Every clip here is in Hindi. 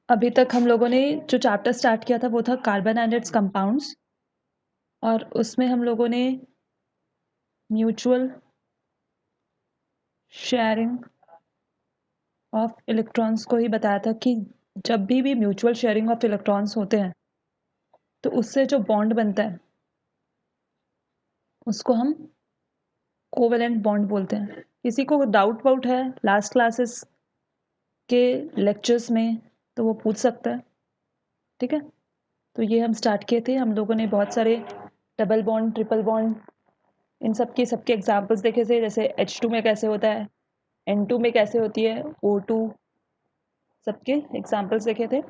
अभी तक हम लोगों ने जो चैप्टर स्टार्ट किया था वो था कार्बन एंड इट्स कंपाउंड्स और उसमें हम लोगों ने म्यूचुअल शेयरिंग ऑफ इलेक्ट्रॉन्स को ही बताया था कि जब भी म्यूचुअल शेयरिंग ऑफ इलेक्ट्रॉन्स होते हैं तो उससे जो बॉन्ड बनता है उसको हम कोवेलेंट बॉन्ड बोलते हैं। किसी को डाउट वाउट है लास्ट क्लासेस के लेक्चर्स में तो वो पूछ सकता है, ठीक है। तो ये हम स्टार्ट किए थे, हम लोगों ने बहुत सारे double bond triple bond in सबके एग्जाम्पल्स देखे थे, जैसे H2 में कैसे होता है, N2 में कैसे होती है, O2 सबके एग्जाम्पल्स देखे थे।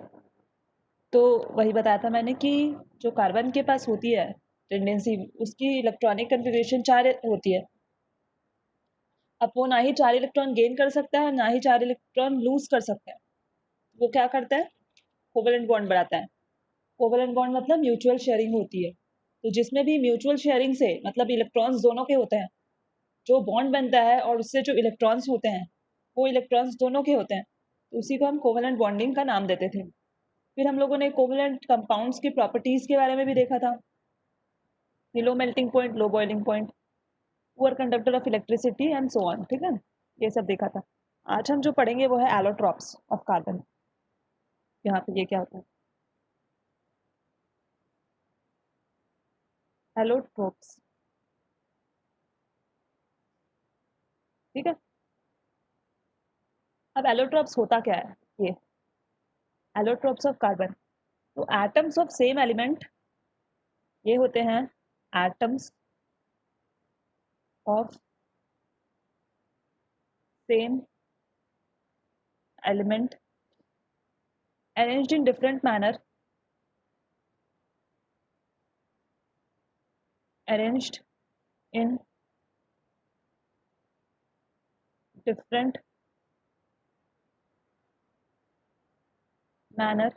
तो वही बताया था मैंने कि जो कार्बन के पास होती है टेंडेंसी, उसकी इलेक्ट्रॉनिक कन्फिग्रेशन 4 होती है। अब वो ना ही 4 इलेक्ट्रॉन गेन कर सकता है ना ही 4 इलेक्ट्रॉन लूज कर सकता है। वो क्या करता है, कोवेलेंट बॉन्ड बनाता है। कोवेलेंट बॉन्ड मतलब म्यूचुअल शेयरिंग होती है। तो जिसमें भी म्यूचुअल शेयरिंग से मतलब इलेक्ट्रॉन्स दोनों के होते हैं, जो बॉन्ड बनता है और उससे जो इलेक्ट्रॉन्स होते हैं वो इलेक्ट्रॉन्स दोनों के होते हैं, तो उसी को हम कोवेलेंट बॉन्डिंग का नाम देते थे। फिर हम लोगों ने कोवेलेंट कंपाउंड्स की प्रॉपर्टीज के बारे में भी देखा था, low melting point, low boiling point, poor conductor of electricity and so on, ठीक है। ये सब देखा था। आज हम जो पढ़ेंगे वो है एलोट्रॉप्स ऑफ कार्बन। यहाँ पे ये क्या होता है, एलोट्रोप्स, ठीक है। अब एलोट्रॉप्स होता क्या है, ये एलोट्रॉप्स ऑफ कार्बन, तो एटम्स ऑफ सेम एलिमेंट, ये होते हैं atoms of same element arranged in different manner, arranged in different manner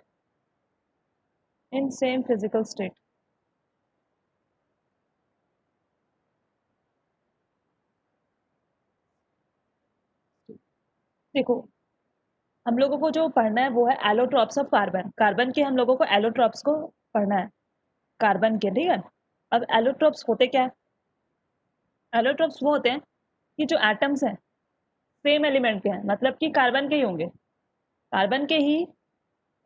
in same physical state। देखो, हम लोगों को जो पढ़ना है वो है एलोट्रॉप्स ऑफ कार्बन। कार्बन के हम लोगों को एलोट्रॉप्स को पढ़ना है, कार्बन के, ठीक है। अब एलोट्रॉप्स होते क्या है, एलोट्रॉप्स वो होते हैं कि जो एटम्स हैं सेम एलिमेंट के हैं, मतलब कि कार्बन के ही होंगे, कार्बन के ही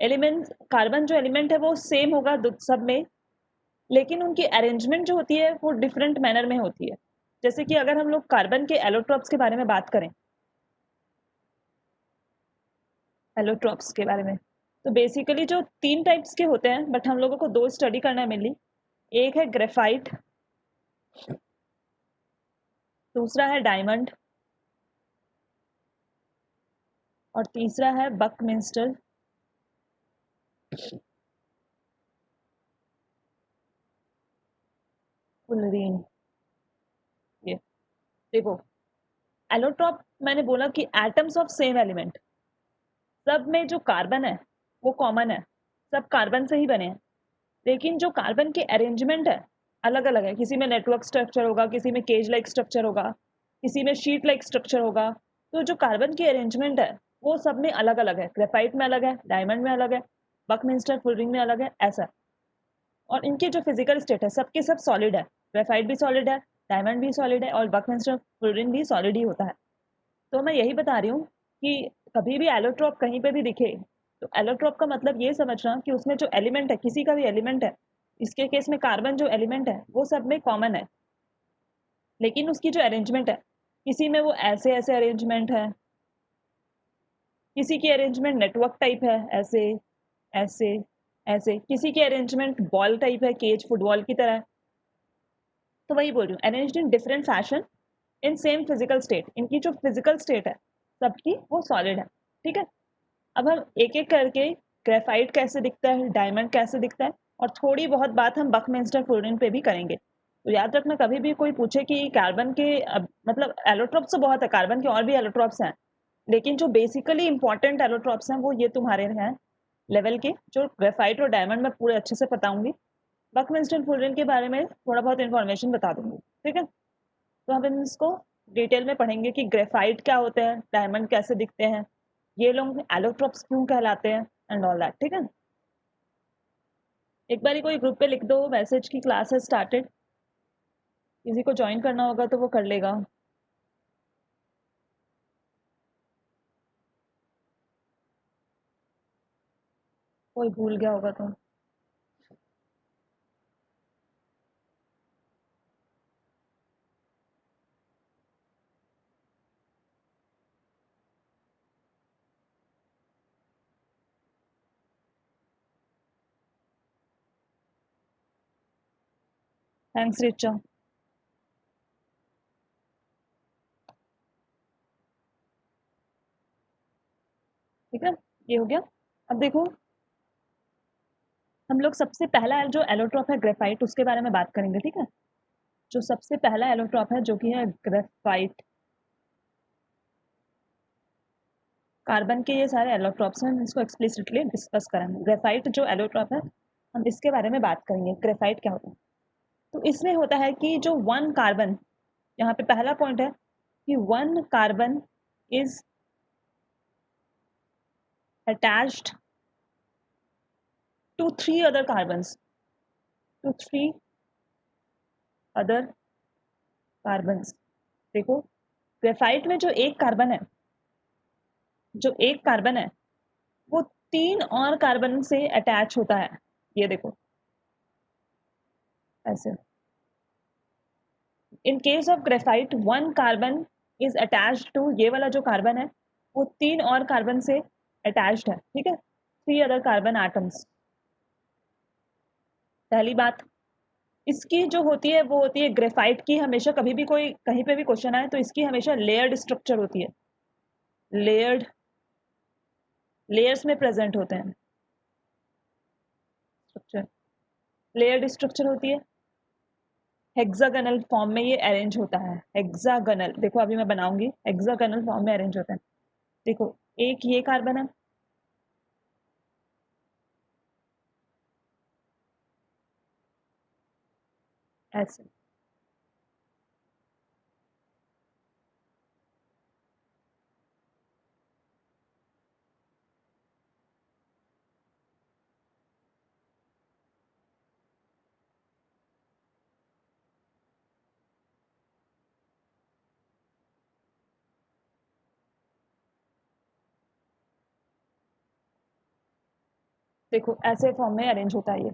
एलिमेंट, कार्बन जो एलिमेंट है वो सेम होगा सब में, लेकिन उनकी अरेंजमेंट जो होती है वो डिफरेंट मैनर में होती है। जैसे कि अगर हम लोग कार्बन के एलोट्रॉप्स के बारे में बात करें, एलोट्रॉप्स के बारे में, तो बेसिकली जो 3 टाइप्स के होते हैं, बट हम लोगों को 2 स्टडी करना है मेनली। एक है ग्रेफाइट, दूसरा है डायमंड और तीसरा है बकमिंस्टर फुलरीन। ये देखो, एलोट्रॉप मैंने बोला कि एटम्स ऑफ सेम एलिमेंट, सब में जो कार्बन है वो कॉमन है, सब कार्बन से ही बने हैं, लेकिन जो कार्बन के अरेंजमेंट है अलग अलग है। किसी में नेटवर्क स्ट्रक्चर होगा, किसी में केज लाइक स्ट्रक्चर होगा, किसी में शीट लाइक स्ट्रक्चर होगा। तो जो कार्बन की अरेंजमेंट है वो सब में अलग अलग है, ग्रेफाइट में अलग है, डायमंड में अलग है, बकमिंस्टर फुलरिंग में अलग है, ऐसा। और इनके जो फिजिकल स्टेट है सबके सब सॉलिड है, ग्रेफाइट भी सॉलिड है, डायमंड भी सॉलिड है और बकमिंस्टर फुलरिन भी सॉलिड ही होता है। तो मैं यही बता रही हूँ कि कभी भी एलोट्रॉप कहीं पे भी दिखे तो एलोट्रॉप का मतलब ये समझना कि उसमें जो एलिमेंट है, किसी का भी एलिमेंट है, इसके केस में कार्बन जो एलिमेंट है वो सब में कॉमन है, लेकिन उसकी जो अरेंजमेंट है, किसी में वो ऐसे ऐसे अरेंजमेंट है, किसी की अरेंजमेंट नेटवर्क टाइप है, ऐसे ऐसे ऐसे, किसी की अरेंजमेंट बॉल टाइप है, केज फुटबॉल की तरह। तो वही बोल रही हूँ, arranged in different fashion in same physical state, इनकी जो फिजिकल स्टेट है सबकी वो सॉलिड है, ठीक है। अब हम एक एक करके ग्रेफाइट कैसे दिखता है, डायमंड कैसे दिखता है, और थोड़ी बहुत बात हम बकमिंस्टर फुलरिन पे भी करेंगे। तो याद रखना, कभी भी कोई पूछे कि कार्बन के मतलब एलोट्रॉप्स तो बहुत है, कार्बन के और भी एलोट्रॉप्स हैं, लेकिन जो बेसिकली इंपॉर्टेंट एलोट्रॉप्स हैं वो ये तुम्हारे हैं लेवल के, जो ग्रेफाइट और डायमंड में पूरे अच्छे से बताऊंगी। बकमिंस्टर फुलरिन के बारे में थोड़ा बहुत इन्फॉर्मेशन बता दूंगी, ठीक है। तो हम इसको डिटेल में पढ़ेंगे कि ग्रेफाइट क्या होते हैं, डायमंड कैसे दिखते हैं, ये लोग एलोट्रॉप्स क्यों कहलाते हैं, एंड ऑल दैट, ठीक है। एक बार कोई ग्रुप पे लिख दो मैसेज की क्लास है स्टार्टेड, किसी को ज्वाइन करना होगा तो वो कर लेगा। कोई भूल गया होगा तो। थैंक्स रिचा। ठीक है, ये हो गया। अब देखो, हम लोग सबसे पहला जो एलोट्रॉप है ग्रेफाइट, उसके बारे में बात करेंगे, ठीक है। जो सबसे पहला एलोट्रॉप है जो कि है ग्रेफाइट। कार्बन के ये सारे एलोट्रॉप्स हैं, इसको एक्सप्लिसिटली डिस्कस करेंगे। ग्रेफाइट जो एलोट्रॉप है, हम इसके बारे में बात करेंगे, ग्रेफाइट क्या होता है। तो इसमें होता है कि जो वन कार्बन, यहाँ पे पहला पॉइंट है कि one carbon is attached to three other carbons, to three other carbons. देखो, ग्रेफाइट में जो एक कार्बन है, जो एक कार्बन है वो तीन और कार्बन से अटैच होता है। ये देखो ऐसे। In case of graphite one carbon is attached to, ये वाला जो कार्बन है वो तीन और कार्बन से अटैच्ड है, ठीक है, थ्री अदर कार्बन एटम्स। पहली बात, इसकी जो होती है वो होती है ग्रेफाइट की, हमेशा कभी भी कोई कहीं पे भी क्वेश्चन आए तो इसकी हमेशा लेयर्ड स्ट्रक्चर होती है, लेयर्ड, लेयर्स में प्रेजेंट होते हैं स्ट्रक्चर, लेयर्ड स्ट्रक्चर होती है। हेक्सागोनल फॉर्म में ये अरेंज होता है, हेक्सागोनल, देखो अभी मैं बनाऊंगी, हेक्सागोनल फॉर्म में अरेंज होता है। देखो, एक ये कार्बन है, ऐसे। देखो ऐसे फॉर्म में अरेंज होता है ये,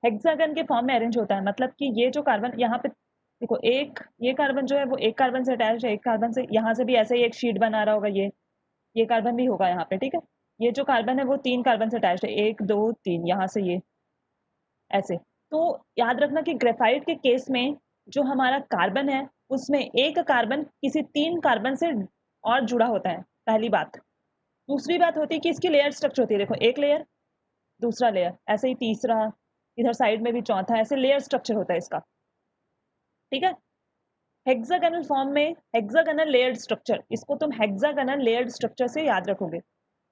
हेक्सागन के फॉर्म में अरेंज होता है, मतलब कि ये जो कार्बन यहाँ पे, देखो एक ये कार्बन जो है वो एक कार्बन से अटैच है, एक कार्बन से, यहाँ से भी ऐसे ही एक शीट बना रहा होगा, ये कार्बन भी होगा यहाँ पे, ठीक है। ये जो कार्बन है वो तीन कार्बन से अटैच है, एक दो तीन, यहाँ से ये ऐसे। तो याद रखना कि ग्रेफाइट के केस में जो हमारा कार्बन है उसमें एक कार्बन किसी तीन कार्बन से और जुड़ा होता है, पहली बात। दूसरी बात होती है कि इसकी लेयर स्ट्रक्चर होती है, देखो एक लेयर, दूसरा लेयर, ऐसे ही तीसरा, इधर साइड में भी चौथा, ऐसे लेयर स्ट्रक्चर होता है इसका, ठीक है। हेक्सागोनल फॉर्म में हेक्सागोनल लेयर्ड स्ट्रक्चर, इसको तुम हेक्सागोनल लेयर्ड स्ट्रक्चर से याद रखोगे,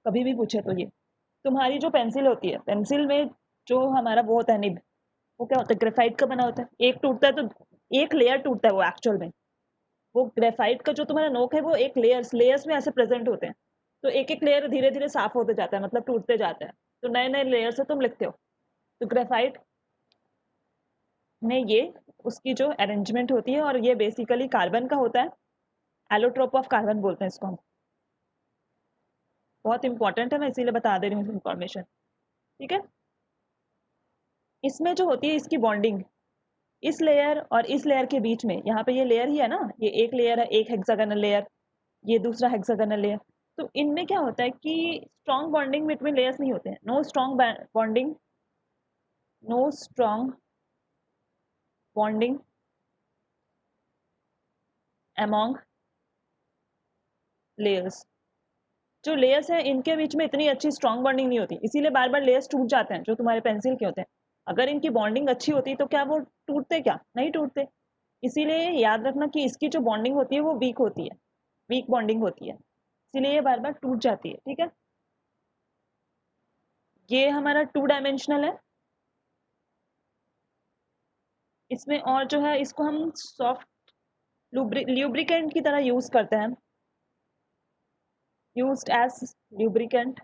कभी भी पूछे तो। ये तुम्हारी जो पेंसिल होती है, पेंसिल में जो हमारा वो होता है निब, वो क्या होता है, ग्रेफाइट का बना होता है। एक टूटता है तो एक लेयर टूटता है वो एक्चुअल में, वो ग्रेफाइट का जो तुम्हारा नोक है वो एक लेयर्स लेयर्स में ऐसे प्रेजेंट होते हैं। तो एक एक लेयर धीरे धीरे साफ होते जाता है, मतलब टूटते जाता है, तो नए नए लेयर से तुम लिखते हो। तो ग्रेफाइट में ये उसकी जो अरेंजमेंट होती है, और ये बेसिकली कार्बन का होता है, एलोट्रोप ऑफ कार्बन बोलते हैं इसको हम। बहुत इंपॉर्टेंट है, मैं इसीलिए बता दे रही हूँ इन्फॉर्मेशन, ठीक है। इसमें जो होती है इसकी बॉन्डिंग, इस लेयर और इस लेयर के बीच में, यहाँ पे ये लेयर ही है ना, ये एक लेयर है, एक हेक्सागोनल लेयर, ये दूसरा हेक्सागोनल लेयर। तो इनमें क्या होता है कि स्ट्रॉन्ग बॉन्डिंग बिटवीन लेयर्स नहीं होते हैं, no strong bonding, no strong bonding among layers. जो लेयर्स हैं इनके बीच में इतनी अच्छी स्ट्रॉन्ग बॉन्डिंग नहीं होती, इसीलिए बार बार लेयर्स टूट जाते हैं जो तुम्हारे पेंसिल के होते हैं। अगर इनकी बॉन्डिंग अच्छी होती तो क्या वो टूटते, क्या नहीं टूटते। इसीलिए याद रखना कि इसकी जो बॉन्डिंग होती है वो वीक होती है, वीक बॉन्डिंग होती है, इसीलिए ये बार बार टूट जाती है, ठीक है। ये हमारा टू डायमेंशनल है। इसमें और जो है इसको हम सॉफ्ट ल्यूब्रिकेंट की तरह यूज करते हैं, used as lubricant.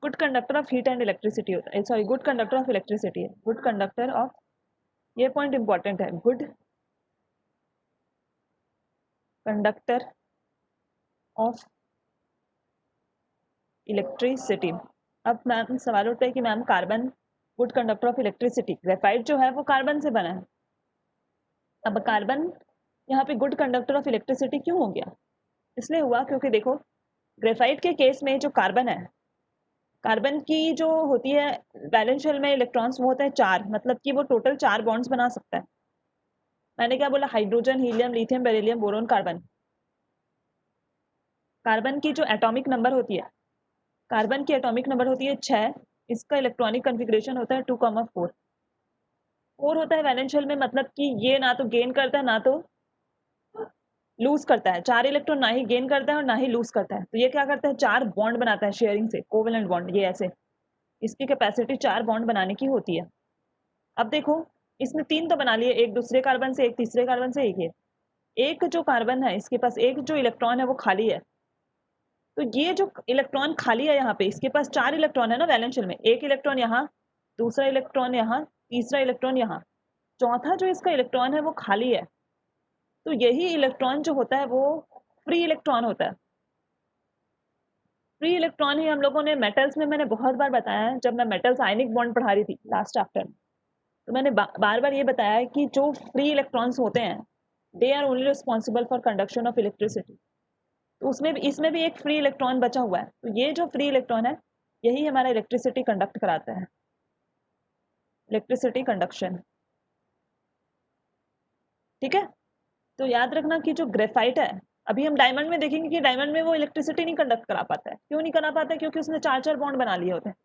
Good conductor of heat and electricity होता है, sorry good conductor of electricity है, गुड कंडक्टर ऑफ, ये पॉइंट इंपॉर्टेंट है, गुड कंडक्टर ऑफ इलेक्ट्रिसिटी। अब मैम सवाल उठता है कि ma'am carbon good conductor of electricity, graphite जो है वो कार्बन से बना है, अब कार्बन यहाँ पे गुड कंडक्टर ऑफ इलेक्ट्रिसिटी क्यों हो गया? इसलिए हुआ क्योंकि देखो ग्रेफाइट के केस में जो कार्बन है, कार्बन की जो होती है वैलेंस शेल में इलेक्ट्रॉन्स वो होता है 4, मतलब कि वो टोटल 4 बॉन्ड्स बना सकता है। मैंने क्या बोला? Hydrogen, helium, lithium, beryllium, boron, carbon. Carbon की जो एटॉमिक नंबर होती है, कार्बन की एटॉमिक नंबर होती है 6, इसका इलेक्ट्रॉनिक कॉन्फ़िगरेशन होता है 2,4। 4 होता है वैलेंस शेल में, मतलब कि ये ना तो गेन करता है ना तो लूज करता है, 4 इलेक्ट्रॉन ना ही गेन करता है और ना ही लूज करता है, तो ये क्या करता है 4 बॉन्ड बनाता है शेयरिंग से, कोवेलेंट बॉन्ड, ये ऐसे, इसकी कैपेसिटी 4 बॉन्ड बनाने की होती है। अब देखो इसने 3 तो बना लिए, एक दूसरे कार्बन से, एक तीसरे कार्बन से, एक ये, एक जो कार्बन है इसके पास एक जो इलेक्ट्रॉन है वो खाली है, तो ये जो इलेक्ट्रॉन खाली है यहाँ पे, इसके पास 4 इलेक्ट्रॉन है ना वैलेंस शेल में, एक इलेक्ट्रॉन यहाँ, दूसरा इलेक्ट्रॉन यहाँ, तीसरा इलेक्ट्रॉन यहाँ, चौथा जो इसका इलेक्ट्रॉन है वो खाली है, तो यही इलेक्ट्रॉन जो होता है वो फ्री इलेक्ट्रॉन होता है। फ्री इलेक्ट्रॉन ही हम लोगों ने मेटल्स में, मैंने बहुत बार बताया है, जब मैं मेटल्स आयनिक बॉन्ड पढ़ा रही थी लास्ट आफ्टर, तो मैंने बार बार ये बताया है कि जो फ्री इलेक्ट्रॉन्स होते हैं they are only responsible for conduction of electricity, तो उसमें भी, इसमें भी एक फ्री इलेक्ट्रॉन बचा हुआ है, तो ये जो फ्री इलेक्ट्रॉन है यही हमारा इलेक्ट्रिसिटी कंडक्ट कराता है, इलेक्ट्रिसिटी कंडक्शन। ठीक है, तो याद रखना कि जो ग्रेफाइट है, अभी हम डायमंड में देखेंगे कि डायमंड में वो इलेक्ट्रिसिटी नहीं कंडक्ट करा पाता है, क्यों नहीं करा पाता है? क्योंकि उसने 4 बॉन्ड बना लिए होते हैं,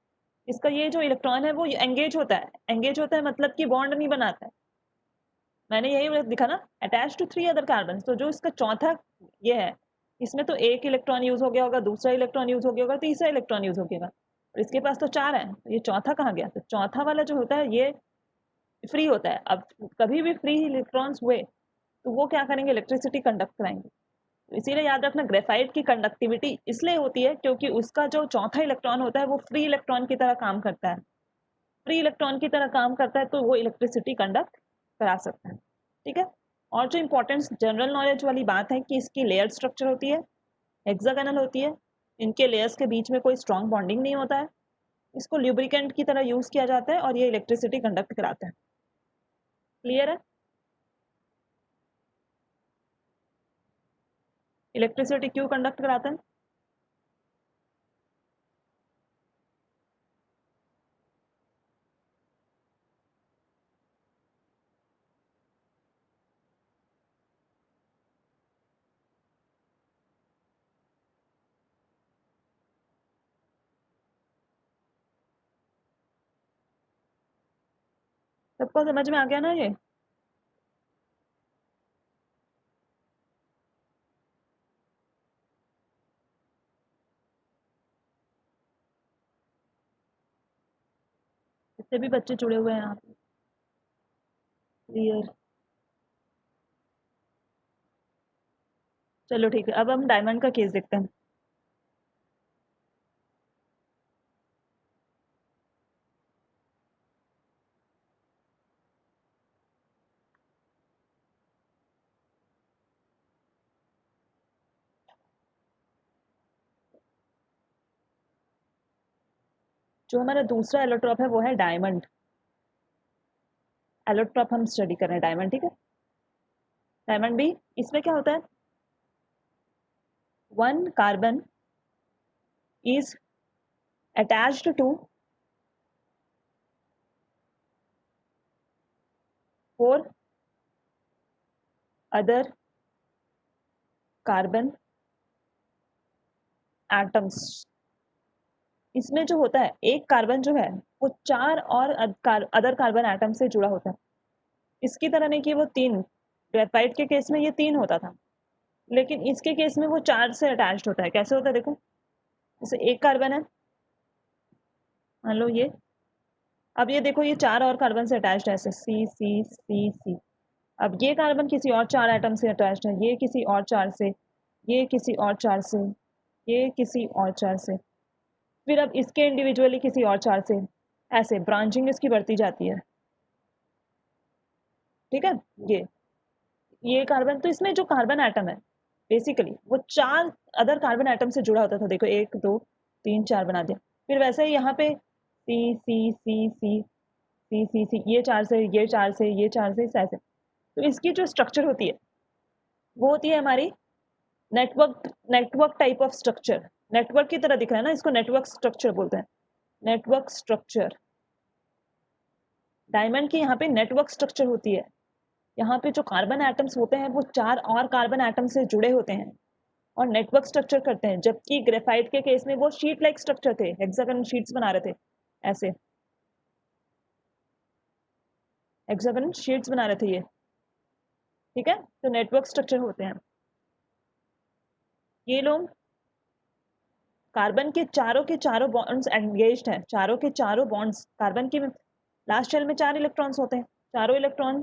इसका ये जो इलेक्ट्रॉन है वो एंगेज होता है, एंगेज होता है मतलब कि बॉन्ड नहीं बनाता है, मैंने यही दिखा ना, अटैच टू 3 अदर कार्बन, तो जो इसका चौथा ये है, इसमें तो एक इलेक्ट्रॉन यूज हो गया होगा, दूसरा इलेक्ट्रॉन यूज हो गया होगा, तीसरा इलेक्ट्रॉन यूज हो गया, और इसके पास तो 4 है, तो ये चौथा कहाँ गया? तो चौथा वाला जो होता है ये फ्री होता है। अब कभी भी फ्री इलेक्ट्रॉन्स हुए तो वो क्या करेंगे? इलेक्ट्रिसिटी कंडक्ट कराएंगे, तो इसीलिए याद रखना ग्रेफाइट की कंडक्टिविटी इसलिए होती है क्योंकि उसका जो चौथा इलेक्ट्रॉन होता है वो फ्री इलेक्ट्रॉन की तरह काम करता है, फ्री इलेक्ट्रॉन की तरह काम करता है, तो वो इलेक्ट्रिसिटी कंडक्ट करा सकता है। ठीक है, और जो इंपॉर्टेंट जनरल नॉलेज वाली बात है कि इसकी लेयर स्ट्रक्चर होती है, हेक्सागोनल होती है, इनके लेयर्स के बीच में कोई स्ट्रॉन्ग बॉन्डिंग नहीं होता है, इसको ल्यूब्रिकेंट की तरह यूज किया जाता है और ये इलेक्ट्रिसिटी कंडक्ट कराता है। क्लियर है? इलेक्ट्रिसिटी क्यों कंडक्ट कराता है? सबको समझ में आ गया ना ये? जितने भी बच्चे जुड़े हुए हैं यहाँ पे, क्लियर? चलो ठीक है, अब हम डायमंड का केस देखते हैं। जो हमारा दूसरा एलोट्रॉप है वो है डायमंड, एलोट्रॉप हम स्टडी कर रहे हैं डायमंड। ठीक है, डायमंड भी, इसमें क्या होता है? 1 carbon is attached to 4 other carbon atoms. इसमें जो होता है एक कार्बन जो है वो 4 और अदर कार्बन एटम से जुड़ा होता है, इसकी तरह नहीं कि वो 3, ग्रेफाइट के केस में ये 3 होता था, लेकिन इसके केस में वो 4 से अटैच्ड होता है। कैसे होता है देखो, जैसे एक कार्बन है, मान लो ये, अब ये देखो ये 4 और कार्बन से अटैच्ड है, ऐसे सी सी सी सी, अब ये कार्बन किसी और 4 एटम से अटैच्ड है, ये किसी और 4 से, ये किसी और 4 से, ये किसी और 4 से, फिर अब इसके इंडिविजुअली किसी और चार्ज से, ऐसे ब्रांचिंग इसकी बढ़ती जाती है। ठीक है, ये कार्बन, तो इसमें जो कार्बन एटम है बेसिकली वो 4 अदर कार्बन एटम से जुड़ा होता था। देखो 1 2 3 4 बना दिया। फिर वैसे ही यहाँ पे सी सी सी सी सी सी सी, ये 4 से, ये 4 से, ये 4 से, ऐसे। तो इसकी जो स्ट्रक्चर होती है वो होती है हमारी network type of structure. Network की तरह दिख रहा है ना, इसको नेटवर्क स्ट्रक्चर बोलते हैं। नेटवर्क स्ट्रक्चर, डायमंड की यहाँ पे नेटवर्क स्ट्रक्चर होती है। यहाँ पे जो कार्बन एटम्स होते हैं वो 4 और कार्बन एटम से जुड़े होते हैं और नेटवर्क स्ट्रक्चर करते हैं। जबकि ग्रेफाइट के केस में वो शीट लाइक स्ट्रक्चर थे, हेक्सागन शीट्स बना रहे थे, ऐसे हेक्सागन शीट्स बना रहे थे ये। ठीक है, तो नेटवर्क स्ट्रक्चर होते हैं ये लोग। कार्बन के चारों बॉन्ड्स एंगेज्ड हैं, चारों के चारों बॉन्ड्स। कार्बन की लास्ट शेल में 4 इलेक्ट्रॉन्स होते हैं, चारों इलेक्ट्रॉन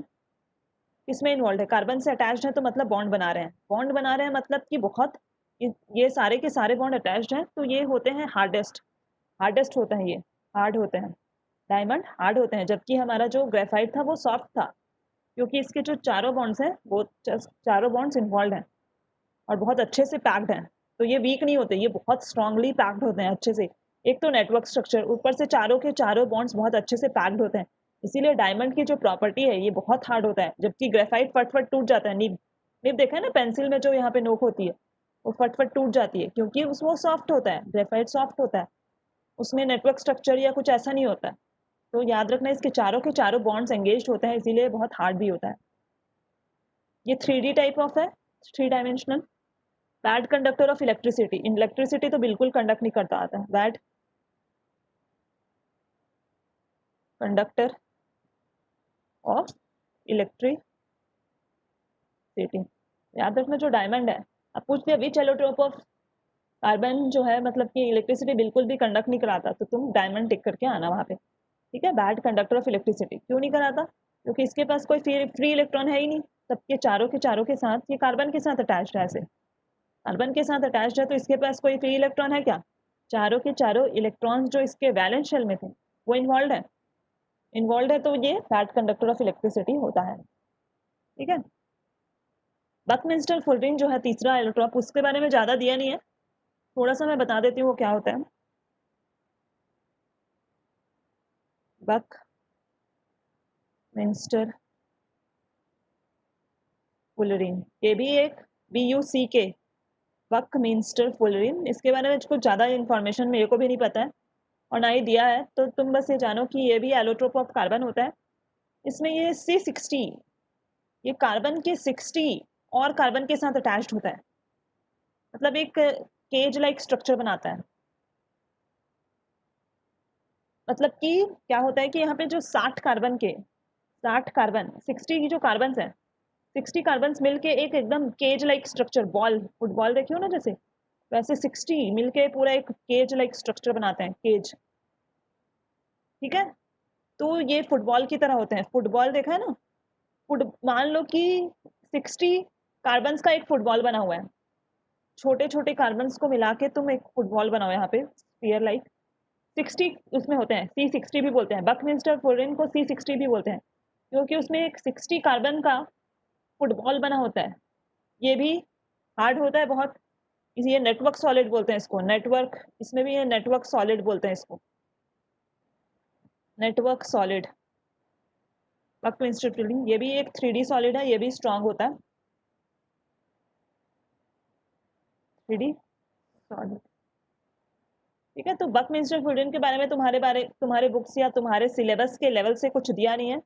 किसमें इन्वॉल्व है, कार्बन से अटैच्ड है, तो मतलब बॉन्ड बना रहे हैं। बॉन्ड बना रहे हैं मतलब कि बहुत, ये सारे के सारे बॉन्ड अटैच्ड हैं, तो ये होते हैं हार्डेस्ट। हार्डेस्ट होते हैं ये, हार्ड होते हैं। डायमंड हार्ड होते हैं, जबकि हमारा जो ग्रेफाइट था वो सॉफ्ट था, क्योंकि इसके जो चारों बॉन्ड्स हैं वो चारों बॉन्ड्स इन्वॉल्व हैं और बहुत अच्छे से पैक्ड हैं। तो ये वीक नहीं होते, ये बहुत स्ट्रांगली पैक्ड होते हैं अच्छे से। एक तो नेटवर्क स्ट्रक्चर, ऊपर से चारों के चारों बॉन्ड्स बहुत अच्छे से पैक्ड होते हैं। इसीलिए डायमंड की जो प्रॉपर्टी है ये बहुत हार्ड होता है, जबकि ग्रेफाइट फटफट टूट जाता है। निब निब देखा है ना, पेंसिल में जो यहाँ पे नोक होती है वो फटफट टूट जाती है, क्योंकि उस वो सॉफ्ट होता है, ग्रेफाइट सॉफ्ट होता है, उसमें नेटवर्क स्ट्रक्चर या कुछ ऐसा नहीं होता है। तो याद रखना, इसके चारों के चारों बॉन्ड्स एंगेज होते हैं, इसीलिए बहुत हार्ड भी होता है। ये 3D टाइप ऑफ है, 3 dimensional. Bad conductor of electricity, electricity तो बिल्कुल कंडक्ट नहीं करता आता है। बैड कंडक्टर ऑफ इलेक्ट्रिसिटी, याद रखना। जो डायमंड है, अब पूछते हैं विच एलोट्रोप ऑफ कार्बन जो है, मतलब कि इलेक्ट्रिसिटी बिल्कुल भी कंडक्ट नहीं कराता, तो तुम डायमंड टिक करके आना वहां पे। ठीक है, बैड कंडक्टर ऑफ इलेक्ट्रिसिटी क्यों नहीं कराता, क्योंकि इसके पास कोई फ्री इलेक्ट्रॉन है ही नहीं। सबके चारों के साथ, ये कार्बन के साथ अटैच्ड है, ऐसे कार्बन के साथ अटैच्ड है, तो इसके पास कोई फ्री इलेक्ट्रॉन है क्या? चारों के चारों इलेक्ट्रॉन्स जो इसके वैलेंस शेल में थे वो इन्वॉल्व है, तो ये बैड कंडक्टर ऑफ इलेक्ट्रिसिटी होता है। ठीक है, बकमिंस्टर फुलरिन जो है तीसरा एलोट्रॉप, उसके बारे में ज्यादा दिया नहीं है, थोड़ा सा मैं बता देती हूँ वो क्या होता है। बकमिंस्टर फुलरिन, ये भी एक BUCK, बकमिंस्टर फुलरिन। इसके बारे में कुछ ज़्यादा इन्फॉर्मेशन मेरे को भी नहीं पता है और ना ही दिया है, तो तुम बस ये जानो कि ये भी एलोट्रोप ऑफ कार्बन होता है। इसमें ये C60, ये कार्बन के 60 और कार्बन के साथ अटैच्ड होता है, मतलब एक केज लाइक स्ट्रक्चर बनाता है। मतलब कि क्या होता है कि यहाँ पे जो 60 कार्बन 60 की जो कार्बन है, 60 कार्बन मिलके एक एकदम cage like structure, ball, football देखिए हो ना जैसे, वैसे 60 मिलके पूरा एक केज लाइक स्ट्रक्चर बनाते हैं, केज। ठीक है, तो ये फुटबॉल की तरह होते हैं। फुटबॉल देखा है ना, मान लो कि 60 कार्बन्स का एक फुटबॉल बना हुआ है, छोटे छोटे कार्बन्स को मिला के तुम एक फुटबॉल बनाओ यहाँ पे, स्फीयर लाइक। 60 उसमें होते हैं, C60 भी बोलते हैं, बकमिंस्टर फुलरिन को C60 भी बोलते हैं, क्योंकि उसमें एक 60 कार्बन का फुटबॉल बना होता है। ये भी हार्ड होता है बहुत, ये नेटवर्क सॉलिड बोलते हैं इसको, नेटवर्क, इसमें भी ये नेटवर्क सॉलिड बोलते हैं इसको, नेटवर्क सॉलिड। बकमिंस्टर फुलरिन ये भी एक 3D सॉलिड है, ये भी स्ट्रांग होता है, 3D सॉलिड। ठीक है, तो बकमिंस्टर फुलरिन के बारे में तुम्हारे बुक्स या तुम्हारे सिलेबस के लेवल से कुछ दिया नहीं है,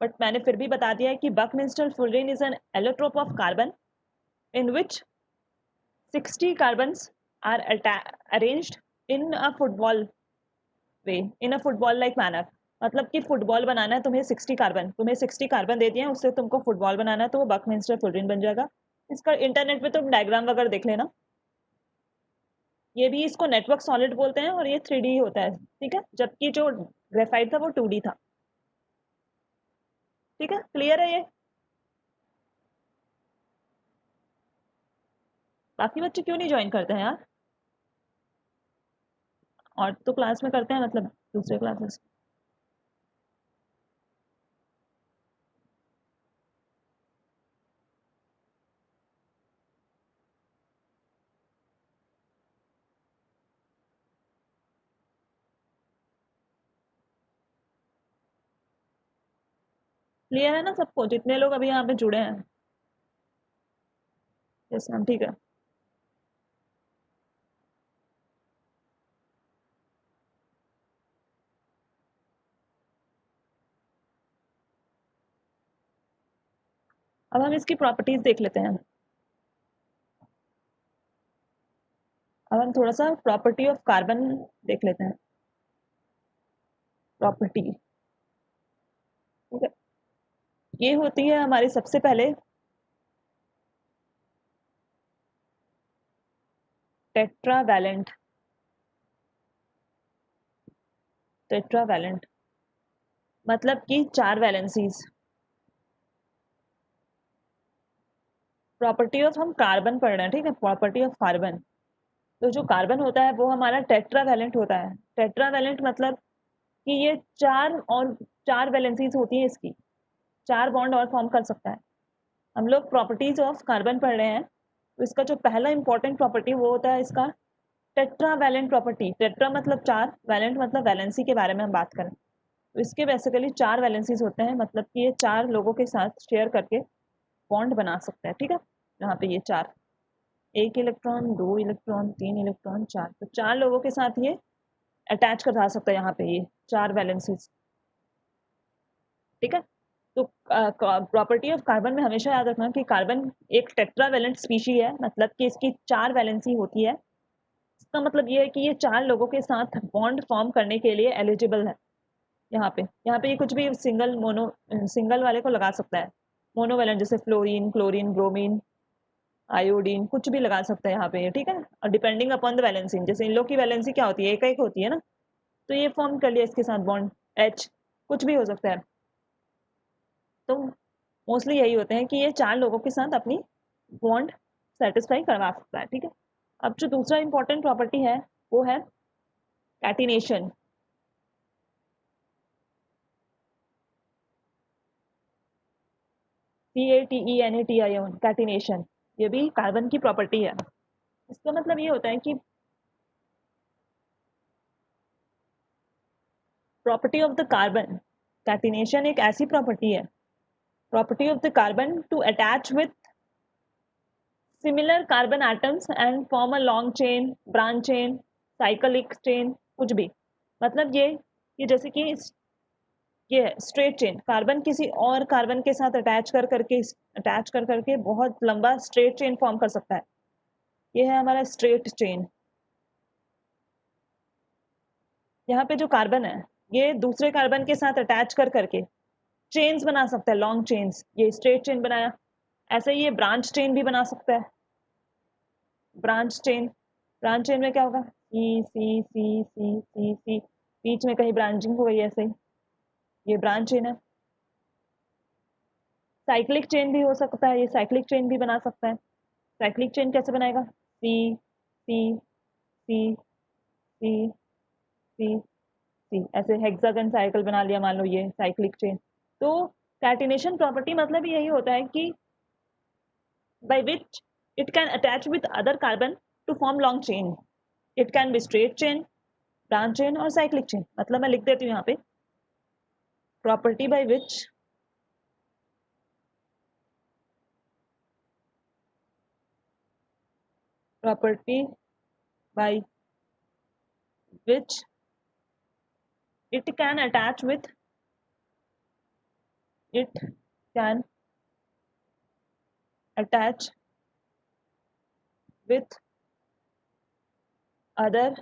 बट मैंने फिर भी बता दिया है कि Buckminster fullerene is an allotrope of carbon in which 60 carbons are arranged in a football way, in a football like manner। मतलब कि फुटबॉल बनाना है तुम्हें, 60 कार्बन दे दिए हैं, उससे तुमको फुटबॉल बनाना है, तो वो बकमिंस्टर फुलरिन बन जाएगा। इसका इंटरनेट पे तुम डायग्राम वगैरह देख लेना। ये भी इसको नेटवर्क सॉलिड बोलते हैं और ये 3D होता है। ठीक है, जबकि जो ग्रेफाइट था वो 2D था। ठीक है, क्लियर है ये? बाकी बच्चे क्यों नहीं ज्वाइन करते हैं यार? और तो क्लास में करते हैं, मतलब दूसरे क्लासेस। क्लियर है ना सबको, जितने लोग अभी यहाँ पे जुड़े हैं? यस मैम, ठीक है। अब हम इसकी प्रॉपर्टीज देख लेते हैं। अब हम थोड़ा सा प्रॉपर्टी ऑफ कार्बन देख लेते हैं। प्रॉपर्टी, ठीक है, ये होती है हमारी सबसे पहले टेट्रावैलेंट। टेट्रावैलेंट मतलब कि 4 वैलेंसीज। प्रॉपर्टी ऑफ, हम कार्बन पढ़ रहे हैं, ठीक है, प्रॉपर्टी ऑफ कार्बन। तो जो कार्बन होता है वो हमारा टेट्रावैलेंट होता है। टेट्रावैलेंट मतलब कि ये 4 और 4 वैलेंसीज होती है इसकी, 4 बॉन्ड और फॉर्म कर सकता है। हम लोग प्रॉपर्टीज ऑफ कार्बन पढ़ रहे हैं, तो इसका जो पहला इंपॉर्टेंट प्रॉपर्टी वो होता है इसका टेट्रावैलेंट प्रॉपर्टी। टेट्रा मतलब 4, वैलेंट मतलब वैलेंसी के बारे में हम बात करें, तो इसके बेसिकली 4 वैलेंसीज होते हैं, मतलब कि ये 4 लोगों के साथ शेयर करके बॉन्ड बना सकता है, ठीक है। यहाँ पे ये 4, 1 इलेक्ट्रॉन, 2 इलेक्ट्रॉन, 3 इलेक्ट्रॉन, 4, तो 4 लोगों के साथ ये अटैच करा सकता है यहाँ पे ये 4 वैलेंसीज, ठीक है। तो प्रॉपर्टी ऑफ कार्बन में हमेशा याद रखना कि कार्बन एक टेट्रावैलेंट स्पीशी है, मतलब कि इसकी 4 वैलेंसी होती है। इसका मतलब ये है कि ये 4 लोगों के साथ बॉन्ड फॉर्म करने के लिए एलिजिबल है। यहाँ पे ये कुछ भी सिंगल मोनो, सिंगल वाले को लगा सकता है। मोनोवैलेंट जैसे फ्लोरीन, क्लोरीन, ब्रोमीन, आयोडीन, कुछ भी लगा सकता है यहाँ पे, ठीक है। और डिपेंडिंग अपॉन द वैलेंसी, जैसे इन लोग की वैलेंसी क्या होती है, एक एक होती है ना, तो ये फॉर्म कर लिया इसके साथ बॉन्ड, एच, कुछ भी हो सकता है। तो मोस्टली यही होते हैं कि ये 4 लोगों के साथ अपनी बॉन्ड सेटिस्फाई करवा सकता है, ठीक है। अब जो दूसरा इंपॉर्टेंट प्रॉपर्टी है वो है कैटिनेशन। CATENATION, कैटिनेशन, ये भी कार्बन की प्रॉपर्टी है। इसका मतलब ये होता है कि property of the carbon, catenation एक ऐसी प्रॉपर्टी है, property of the carbon to attach with similar carbon atoms and form a long chain, branch chain, cyclic chain, कुछ भी। मतलब ये जैसे कि ये है स्ट्रेट चेन, कार्बन किसी और कार्बन के साथ अटैच कर करके बहुत लंबा स्ट्रेट चेन फॉर्म कर सकता है। ये है हमारा स्ट्रेट चेन। यहाँ पे जो कार्बन है ये दूसरे कार्बन के साथ अटैच कर करके चेन्स बना सकता है, लॉन्ग चेन्स, ये स्ट्रेट चेन बनाया। ऐसे ही ये ब्रांच चेन भी बना सकता है। ब्रांच चेन में क्या होगा, सी सी सी सी सी सी, बीच में कहीं ब्रांचिंग हो गई, ऐसे ही ये ब्रांच चेन है। साइक्लिक चेन भी हो सकता है, ये साइक्लिक चेन भी बना सकता है। साइक्लिक चेन कैसे बनाएगा, सी सी सी सी सी सी, ऐसे हेक्सागन साइकिल बना लिया, मान लो ये साइक्लिक चेन। तो कैटिनेशन प्रॉपर्टी मतलब यही होता है कि by which it can attach with other carbon to form long chain. It can be straight chain, branch chain और cyclic chain। मतलब मैं लिख देती हूँ यहाँ पे, property by which property by which it can attach with it can attach with other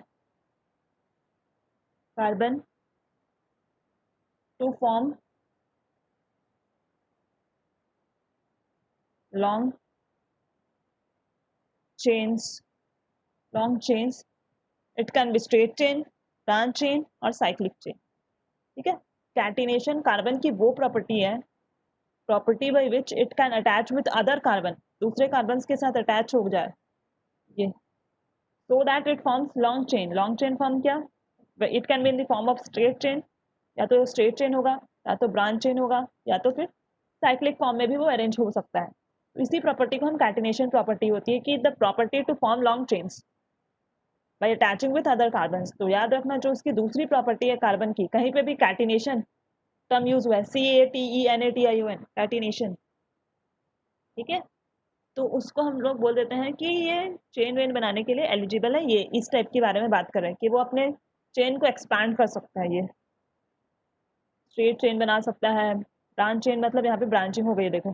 carbon to form long chains, long chains। It can be straight chain, branch chain और cyclic chain, ठीक है। कैटिनेशन कार्बन की वो प्रॉपर्टी है, property by which it can attach with other carbon, दूसरे कार्बन के साथ अटैच हो जाए ये, so that it forms long chain. Long chain form क्या, it can be in the form of straight chain, या तो स्ट्रेट चेन होगा, या तो ब्रांच चेन होगा, या तो फिर साइक्लिक फॉर्म में भी वो अरेंज हो सकता है। तो इसी प्रॉपर्टी को हम कैटिनेशन प्रॉपर्टी होती है कि the property to form long chains by attaching with other carbon. तो याद रखना जो उसकी दूसरी प्रॉपर्टी है कार्बन की, कहीं पे भी कैटिनेशन टर्म यूज हुआ है, CATENATION कैटिनेशन, ठीक है, तो उसको हम लोग बोल देते हैं कि ये चेन वेन बनाने के लिए एलिजिबल है। ये इस टाइप के बारे में बात कर रहे हैं कि वो अपने चेन को एक्सपैंड कर सकता है, ये स्ट्रेट चेन बना सकता है, ब्रांच चेन मतलब यहाँ पे ब्रांचिंग हो गई, देखो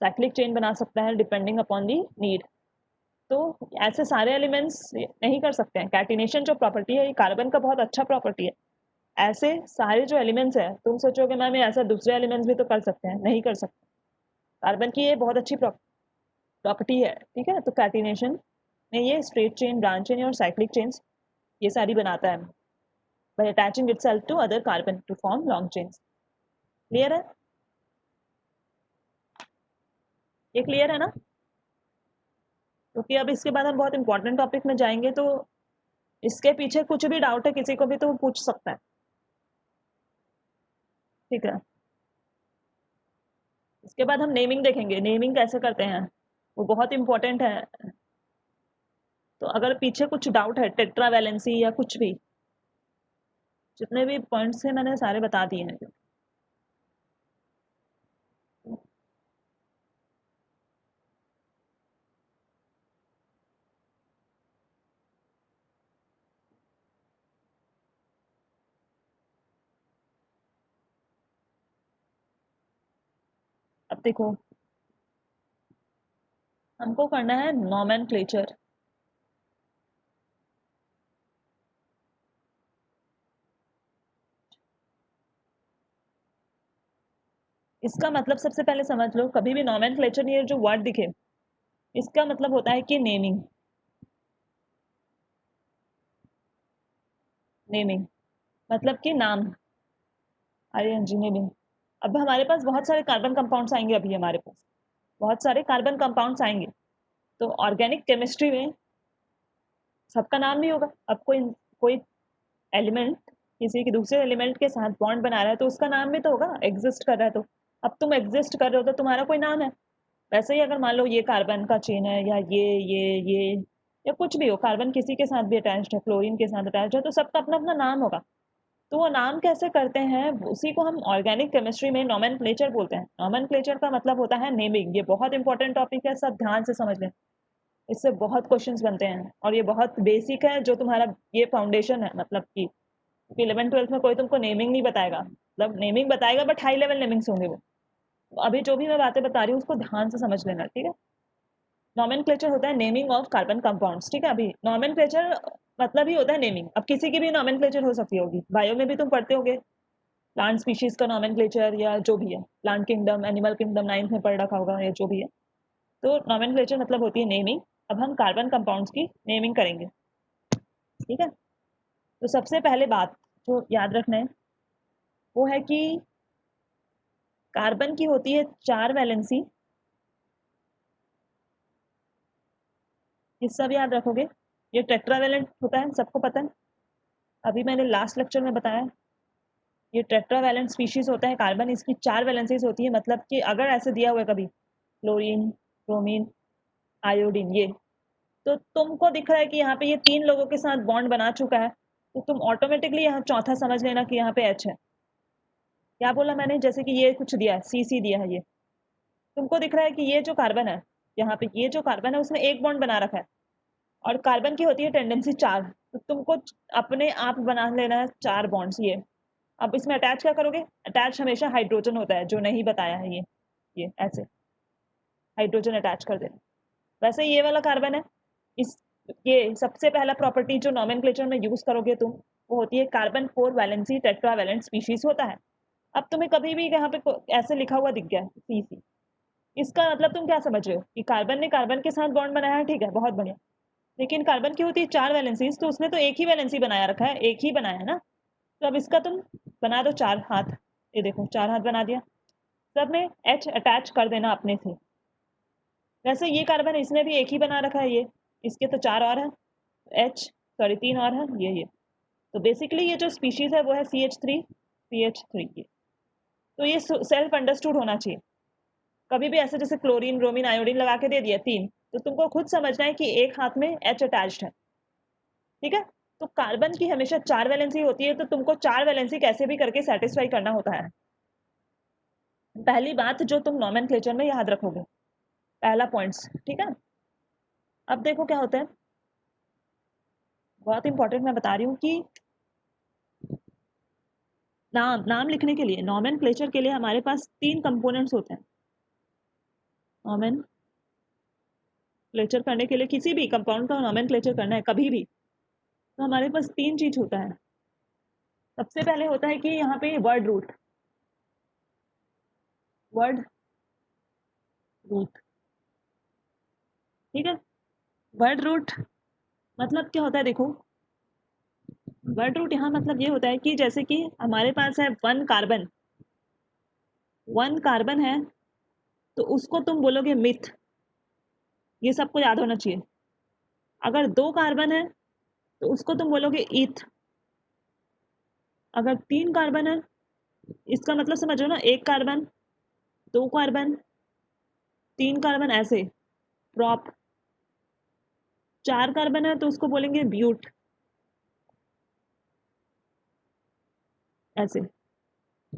साइक्लिक चेन बना सकता है डिपेंडिंग अपॉन दी नीड। तो ऐसे सारे एलिमेंट्स नहीं कर सकते हैं। कैटिनेशन जो प्रॉपर्टी है ये कार्बन का बहुत अच्छा प्रॉपर्टी है। ऐसे सारे जो एलिमेंट्स है, तुम सोचोगे मैम ऐसा दूसरे एलिमेंट्स भी तो कर सकते हैं, नहीं कर सकते। कार्बन की ये बहुत अच्छी प्रॉपर्टी है, ठीक है। तो कैटिनेशन में ये स्ट्रेट चेन, ब्रांच चेन और साइक्लिक चेन्स ये सारी बनाता है by attaching itself to other carbon to form long chains. Clear है? ये क्लियर है ना? क्योंकि अब इसके बाद हम बहुत इंपॉर्टेंट टॉपिक में जाएंगे, तो इसके पीछे कुछ भी डाउट है किसी को भी तो वो पूछ सकता है, ठीक है। इसके बाद हम नेमिंग देखेंगे, नेमिंग कैसे करते हैं, वो बहुत इंपॉर्टेंट है। तो अगर पीछे कुछ डाउट है टेट्रावैलेंसी या कुछ भी, जितने भी पॉइंट्स थे मैंने सारे बता दिए हैं। अब देखो हमको करना है नॉमेनक्लेचर। इसका मतलब सबसे पहले समझ लो, कभी भी नॉमेनक्लेचर ये जो वर्ड दिखे इसका मतलब होता है कि नेमिंग। नेमिंग मतलब कि नाम, ING नेमिंग। अब हमारे पास बहुत सारे कार्बन कंपाउंड्स आएंगे, अभी हमारे पास बहुत सारे कार्बन कंपाउंड्स आएंगे, तो ऑर्गेनिक केमिस्ट्री में सबका नाम भी होगा। अब कोई कोई एलिमेंट किसी के दूसरे एलिमेंट के साथ बॉन्ड बना रहा है तो उसका नाम भी तो होगा, एग्जिस्ट कर रहा है तो। अब तुम एग्जिस्ट कर रहे हो तो तुम्हारा कोई नाम है। वैसे ही अगर मान लो ये कार्बन का चेन है, या ये या कुछ भी हो, कार्बन किसी के साथ भी अटैच्ड है, क्लोरीन के साथ अटैच्ड है, तो सबका अपना अपना नाम होगा। तो वो नाम कैसे करते हैं उसी को हम ऑर्गेनिक केमिस्ट्री में नॉमेनक्लेचर बोलते हैं। नॉमेनक्लेचर का मतलब होता है नेमिंग। ये बहुत इंपॉर्टेंट टॉपिक है, सब ध्यान से समझ लें, इससे बहुत क्वेश्चंस बनते हैं और ये बहुत बेसिक है, जो तुम्हारा ये फाउंडेशन है। मतलब कि 11th-12th में कोई तुमको नेमिंग नहीं बताएगा, मतलब नेमिंग बताएगा बट हाई लेवल नेमिंग्स होंगे वो। तो अभी जो भी मैं बातें बता रही हूँ उसको ध्यान से समझ लेना, ठीक है। नॉमेनक्लेचर होता है नेमिंग ऑफ कार्बन कंपाउंड्स, ठीक है। अभी नॉमेनक्लेचर मतलब ही होता है नेमिंग। अब किसी की भी नॉमेनक्लेचर हो सकती होगी, बायो में भी तुम पढ़ते होगे प्लांट स्पीशीज का नॉमेनक्लेचर या जो भी है, plant kingdom, animal kingdom 9th में पढ़ रखा होगा या जो भी है। तो नॉमेनक्लेचर मतलब होती है नेमिंग। अब हम कार्बन कंपाउंड्स की नेमिंग करेंगे, ठीक है। तो सबसे पहले बात जो याद रखना है वो है कि कार्बन की होती है 4 वैलेंसी। ये सब याद रखोगे। ये टेट्रावैलेंट होता है, सबको पता है, अभी मैंने लास्ट लेक्चर में बताया। ये टेट्रावैलेंट स्पीशीज होता है कार्बन, इसकी 4 वैलेंसीज होती है। मतलब कि अगर ऐसे दिया हुआ है कभी क्लोरीन, ब्रोमीन, आयोडीन, ये तो तुमको दिख रहा है कि यहाँ पे ये 3 लोगों के साथ बॉन्ड बना चुका है, तो तुम ऑटोमेटिकली यहाँ चौथा समझ लेना कि यहाँ पे H है। क्या बोला मैंने, जैसे कि ये कुछ दिया है, CC दिया है, ये तुमको दिख रहा है कि ये जो कार्बन है, यहाँ पे ये जो कार्बन है उसने एक बॉन्ड बना रखा है, और कार्बन की होती है टेंडेंसी 4, तो तुमको अपने आप बना लेना है 4 बॉन्ड्स ये। अब इसमें अटैच क्या करोगे, अटैच हमेशा हाइड्रोजन होता है, जो नहीं बताया है ये ऐसे हाइड्रोजन अटैच कर देना। वैसे ये वाला कार्बन है, इस ये सबसे पहला प्रॉपर्टी जो नॉमेनक्लेचर में यूज करोगे तुम, वो होती है कार्बन 4 वैलेंसी टेट्रावैलेंट स्पीशीज होता है। अब तुम्हें कभी भी यहाँ पे ऐसे लिखा हुआ दिख गया CC, इसका मतलब तुम क्या समझ रहे हो कि कार्बन ने कार्बन के साथ बॉन्ड बनाया है, ठीक है, बहुत बढ़िया। लेकिन कार्बन की होती है 4 वैलेंसीज, तो उसने तो एक ही वैलेंसी बनाया रखा है, एक ही बनाया है ना। तो अब इसका तुम बना दो 4 हाथ, ये देखो 4 हाथ बना दिया, सब में H अटैच कर देना अपने से। वैसे ये कार्बन इसने भी एक ही बना रखा है, ये इसके तो 4 और है, H सॉरी 3 और है, ये तो बेसिकली ये जो स्पीशीज है वो है CH3 की। तो ये सेल्फ अंडरस्टूड होना चाहिए। कभी भी ऐसे जैसे क्लोरीन ब्रोमीन आयोडीन लगा के दे दिया 3, तो तुमको खुद समझना है कि एक हाथ में H अटैच्ड है, ठीक है। तो कार्बन की हमेशा 4 वैलेंसी होती है, तो तुमको 4 वैलेंसी कैसे भी करके सेटिस्फाई करना होता है। पहली बात जो तुम नॉमेनक्लेचर में याद रखोगे, पहला पॉइंट्स, ठीक है। अब देखो क्या होता है, बहुत इंपॉर्टेंट मैं बता रही हूँ कि नाम लिखने के लिए, नॉमेनक्लेचर के लिए हमारे पास 3 कंपोनेंट्स होते हैं। नॉमेनक्लेचर करने के लिए, किसी भी कंपाउंड का नॉमेनक्लेचर करना है कभी भी, तो हमारे पास 3 चीज होता है। सबसे पहले होता है कि यहाँ पे वर्ड रूट, ठीक है। वर्ड रूट मतलब क्या होता है, देखो वर्ड रूट यहाँ मतलब ये होता है कि जैसे कि हमारे पास है 1 कार्बन है, तो उसको तुम बोलोगे मिथ, ये सबको याद होना चाहिए। अगर 2 कार्बन है तो उसको तुम बोलोगे ईथ। अगर 3 कार्बन है, इसका मतलब समझो ना, 1 कार्बन, 2 कार्बन, 3 कार्बन, ऐसे प्रॉप। 4 कार्बन है तो उसको बोलेंगे ब्यूट, ऐसे।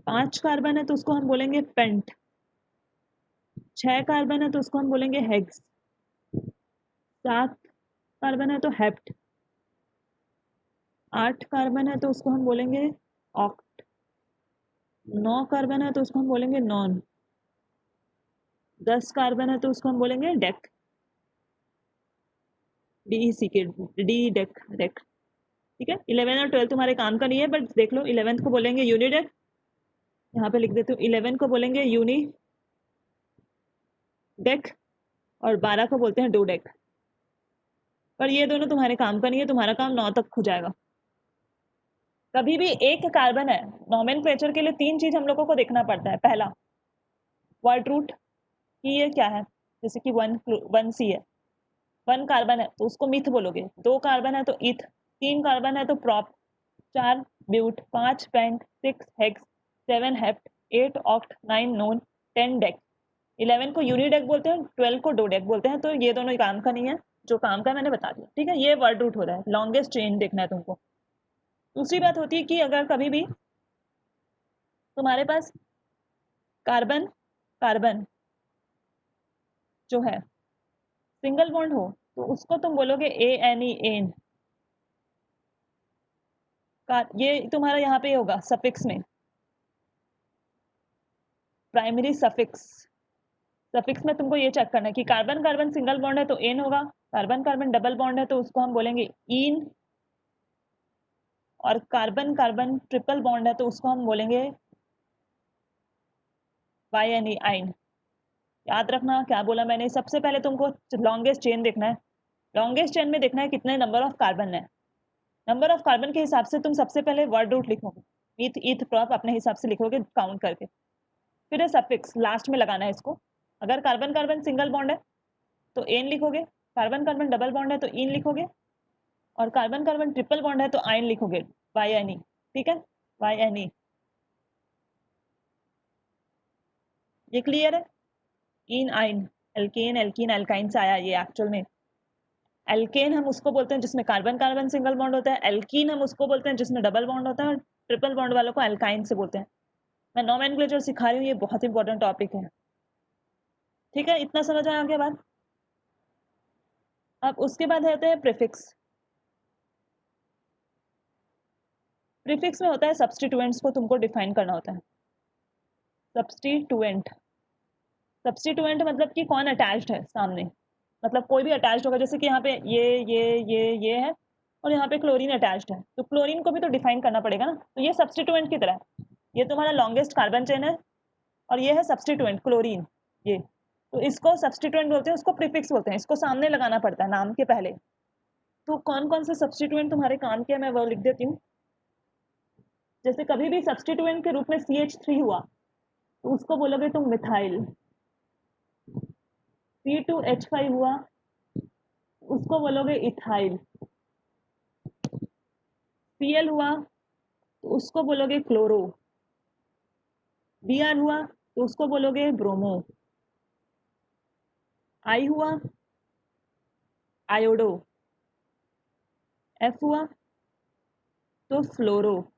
5 कार्बन है तो उसको हम बोलेंगे पेंट। 6 कार्बन है तो उसको हम बोलेंगे हेक्स। 7 कार्बन है तो हेप्ट। 8 कार्बन है तो उसको हम बोलेंगे ऑक्ट। 9 कार्बन है तो उसको हम बोलेंगे नॉन। 10 कार्बन है तो उसको हम बोलेंगे डेक, DEC के, डी डेक, ठीक है। 11 और 12 तुम्हारे काम का नहीं है, बट देख लो, 11th को बोलेंगे यूनिडेक, यहाँ पे लिख देती हूँ। 11 को बोलेंगे यूनी डेक, और 12 को बोलते हैं डो डेक। पर ये दोनों तुम्हारे काम का नहीं है, तुम्हारा काम 9 तक हो जाएगा। कभी भी एक कार्बन है, नॉमेनक्लेचर के लिए 3 चीज हम लोगों को देखना पड़ता है। पहला वर्ड रूट, कि ये क्या है, जैसे कि 1C है, 1 कार्बन है तो उसको मिथ बोलोगे। 2 कार्बन है तो इथ। 3 कार्बन है तो prop. 4 but. 5 pent. 6 hex. 7 hept. 8 oct. 9 non. 10 dec. 11 को यूनिडेक बोलते हैं, 12 को डोडेक बोलते हैं। तो ये दोनों काम का नहीं है, जो काम का मैंने बता दिया, ठीक है। ये वर्ड रूट हो रहा है, लॉन्गेस्ट चेन देखना है तुमको। दूसरी बात होती है कि अगर कभी भी तुम्हारे पास कार्बन कार्बन जो है सिंगल बॉन्ड हो, तो उसको तुम बोलोगे ANE, एन। ये तुम्हारा यहाँ पे होगा सफिक्स में, प्राइमरी सफिक्स। सफिक्स में तुमको ये चेक करना है कि कार्बन कार्बन सिंगल बॉन्ड है तो एन होगा, कार्बन कार्बन डबल बॉन्ड है तो उसको हम बोलेंगे इन, और कार्बन कार्बन ट्रिपल बॉन्ड है तो उसको हम बोलेंगे YNE, आइन। याद रखना क्या बोला मैंने। सबसे पहले तुमको लॉन्गेस्ट चेन देखना है। लॉन्गेस्ट चेन में देखना है कितने नंबर ऑफ कार्बन है। नंबर ऑफ कार्बन के हिसाब से तुम सबसे पहले वर्ड रूट लिखोगे, मीथ ईथ प्रॉप अपने हिसाब से लिखोगे काउंट करके। फिर है सफिक्स, लास्ट में लगाना है इसको। अगर कार्बन कार्बन सिंगल बॉन्ड है तो एन लिखोगे, कार्बन कार्बन डबल बॉन्ड है तो इन लिखोगे, और कार्बन कार्बन ट्रिपल बॉन्ड है तो आइन लिखोगे, YNE, ठीक है। YNE, ये क्लियर है। इन आइन, एल्केन एल्कीन एल्काइन से आया ये एक्चुअल में। एल्केन हम उसको बोलते हैं जिसमें कार्बन कार्बन सिंगल बॉन्ड होता है, एल्कीन हम उसको बोलते हैं जिसमें डबल बॉन्ड होता है, और ट्रिपल बॉन्ड वालों को एल्काइन से बोलते हैं। मैं नोमेनक्लेचर सिखा रही हूँ, ये बहुत इंपॉर्टेंट टॉपिक है, ठीक है। इतना समझ आया आगे बात। अब उसके बाद रहते हैं प्रीफिक्स। प्रीफिक्स में होता है सब्स्टिट्यूएंट्स को तुमको डिफाइन करना होता है। सब्स्टिट्यूएंट, सब्स्टिट्यूएंट मतलब कि कौन अटैच्ड है सामने, मतलब कोई भी अटैच्ड होगा। जैसे कि यहाँ पे ये है, और यहाँ पे क्लोरीन अटैच्ड है, तो क्लोरीन को भी तो डिफाइन करना पड़ेगा ना। तो ये सब्स्टिट्यूएंट की तरह है। ये तुम्हारा लॉन्गेस्ट कार्बन चेन है, और ये है सब्स्टिट्यूएंट क्लोरीन, ये। तो इसको सब्स्टिट्यूएंट बोलते हैं, उसको प्रीफिक्स बोलते हैं। इसको सामने लगाना पड़ता है नाम के पहले। तो कौन कौन से सब्स्टिट्यूएंट तुम्हारे काम के, मैं वो लिख देती हूँ। जैसे कभी भी सब्स्टिट्यूएंट के रूप में CH3 हुआ, तो उसको बोलोगे तुम मिथाइल। C2H5 हुआ, उसको बोलोगे इथाइल। Cl हुआ तो उसको बोलोगे क्लोरो, Br हुआ तो उसको बोलोगे ब्रोमो, I हुआ आयोडो, F हुआ तो फ्लोरो,